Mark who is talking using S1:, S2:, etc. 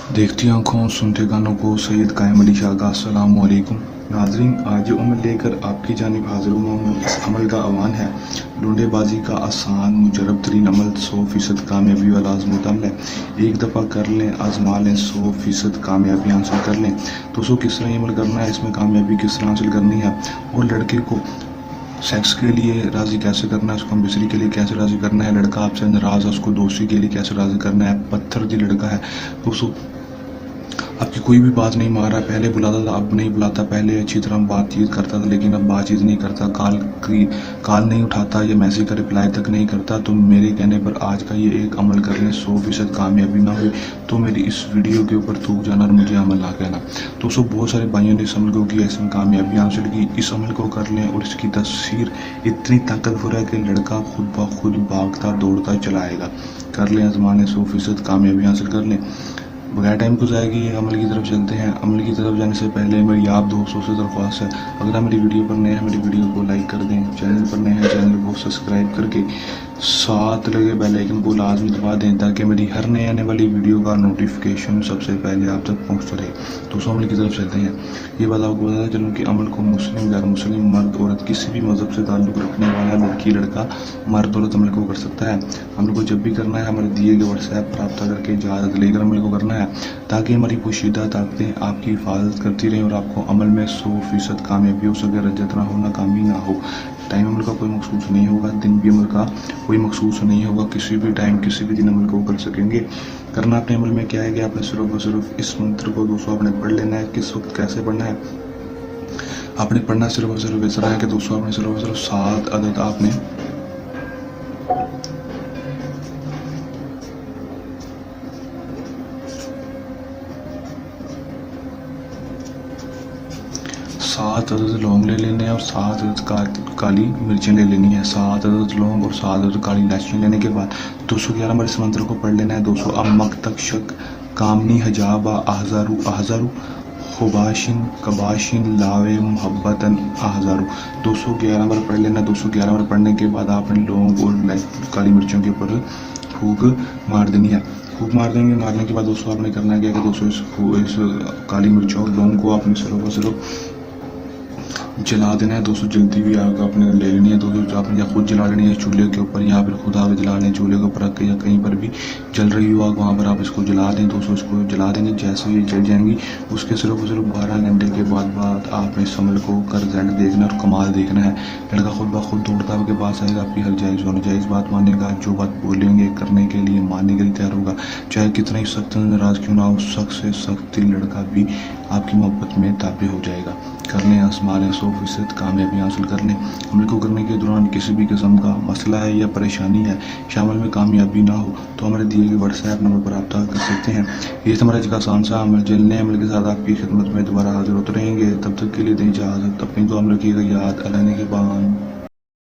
S1: देखती आंखों सुनते कानों को सैयद कायम अली शाह का अस्सलाम वालेकुम। नाज़रीन, आज जो अमल लेकर आपकी जानिब हाजिर हुआ हूँ, इस अमल का अवान है लुंडेबाजी का आसान मुजरब तरीन अमल, 100% कामयाबी वाला आजमूद अमल है। एक दफ़ा कर लें, आजमा लें, 100% कामयाबी हासिल कर लें। दोस्तों, किस तरह अमल करना है, इसमें कामयाबी किस तरह हासिल करनी है और लड़के को सेक्स के लिए राज़ी कैसे करना है, उसको मिसरी के लिए कैसे राज़ी करना है, लड़का आपसे नाराज़ है उसको दोस्ती के लिए कैसे राज़ी करना है, पत्थर जी लड़का है दोस्तों आपकी कोई भी बात नहीं मान रहा, पहले बुलाता था अब नहीं बुलाता, पहले अच्छी तरह बातचीत करता था लेकिन अब बातचीत नहीं करता, कॉल नहीं उठाता या मैसेज का रिप्लाई तक नहीं करता, तो मेरे कहने पर आज का ये एक अमल कर लें, 100% कामयाबी ना हुई तो मेरी इस वीडियो के ऊपर थूक जाना और मुझे अमल ना कहना। दोस्तों, बहुत सारे भाइयों ने इस अमल को किया, इसमें कामयाबी हासिल की। इस अमल को कर लें और इसकी तस्वीर इतनी ताकतवर है कि लड़का खुद ब खुद भागता दौड़ता चला आएगा। कर लें, आजमाने, 100% कामयाबी हासिल कर लें। बगैर टाइम को जाएगी अमल की तरफ चलते हैं। अमल की तरफ जाने से पहले मेरी आप दोस्तों से दरख्वास्त है, अगर आप मेरी वीडियो पर नए हैं मेरी वीडियो को लाइक कर दें, चैनल पर नए हैं चैनल को सब्सक्राइब करके साथ लगे बेल आइकन को लाजमी दबा दें ताकि मेरी हर नए आने वाली वीडियो का नोटिफिकेशन सबसे पहले आप तक पहुंचता रहे। दोस्तों, अमल की तरफ चलते हैं। ये बात आपको बताता चलूँ कि अमल को मुस्लिम गैर मुस्लिम मर्द औरत किसी भी मज़हब से ताल्लुक़ रखने वाला लड़की लड़का मर्द औरत अमल को कर सकता है। अमल को जब भी करना है हमारे दिए गए व्हाट्सएप पर रब्ता करके इजाज़त लेकर अमल को करना है ताकि हमारी पोशीदा ताकतें आपकी हिफाजत करती रहें और आपको अमल में 100% कामयाबी हो सके, रजत ना हो, नाकामी ना हो। टाइम अमल का कोई मखसूस नहीं होगा, दिन भी अमल का कोई मखसूस नहीं होगा, किसी भी टाइम किसी भी दिन अमल को कर सकेंगे। करना अपने अमल में क्या है कि आपने सिर्फ और सिर्फ इस मंत्र को दोस्तों आपने पढ़ लेना है। किस वक्त कैसे पढ़ना है आपने पढ़ना सिर्फ और सिर्फ इस तरह है कि दोस्तों आपने सिर्फ और सिर्फ 7 अदद आपने 7 अदद लौंग ले लेने हैं और 7 अदद काली मिर्चें ले लेनी है। 7 अदद लौंग और 7 अदद काली इलायची लेने के बाद 211 नंबर इस मंत्र को पढ़ लेना है। 200 अमक तक शक कामनी हजाबा आहजारू आहजारू खुबाशिन कबाशिन लावे मोहब्बतन आहजारू 211 नंबर पढ़ लेना। 211 नंबर पढ़ने के बाद आपने लौंग और काली मिर्चों के ऊपर फूंक मार देनी है। फूंक मार देंगे, मारने के बाद दोस्तों आपने करना है कि दोस्तों इस काली मिर्चों और लौंग को आपने सिर्फ जला देना है। दोस्तों, जल्दी भी आग आपने ले लेनी है। दोस्तों, आपने या खुद जला लेनी है चूल्हे के ऊपर या फिर खुद आग जला लें चूल्हे के ऊपर रख के या कहीं पर भी जल रही हो आग वहाँ पर आप इसको जला दें। दोस्तों, इसको जला देंगे, जैसे ये जल जाएंगी उसके सिर्फ 12 घंटे के बाद आपने इस अमल को कर रिजल्ट देखना और कमाल देखना है। लड़का खुद ब खुद दौड़ता आपके पास आएगा, आपकी हर जायज़ बात मानेगा, जो बात बोलेंगे करने के लिए मानने के लिए तैयार होगा, चाहे कितना ही सख्त नाराज़ क्यों ना हो, सख्त से सख्त लड़का भी आपकी मोहब्बत में ताबे हो जाएगा। कर लें, आसमान 100% कामयाबी हासिल कर लें। अमल को करने के दौरान किसी भी किस्म का मसला है या परेशानी है, शामिल में कामयाबी ना हो तो हमारे दिए गए व्हाट्सएप नंबर पर रब्ता कर सकते हैं। ये हमारा का आसान सा अमल, जल्द अमल के साथ आपकी खिदमत में दोबारा हाजिर होते रहेंगे। तब तक के लिए दें इजाज़त, अपनी दुआ में रखिएगा याद। अल्लाह ने के बाद।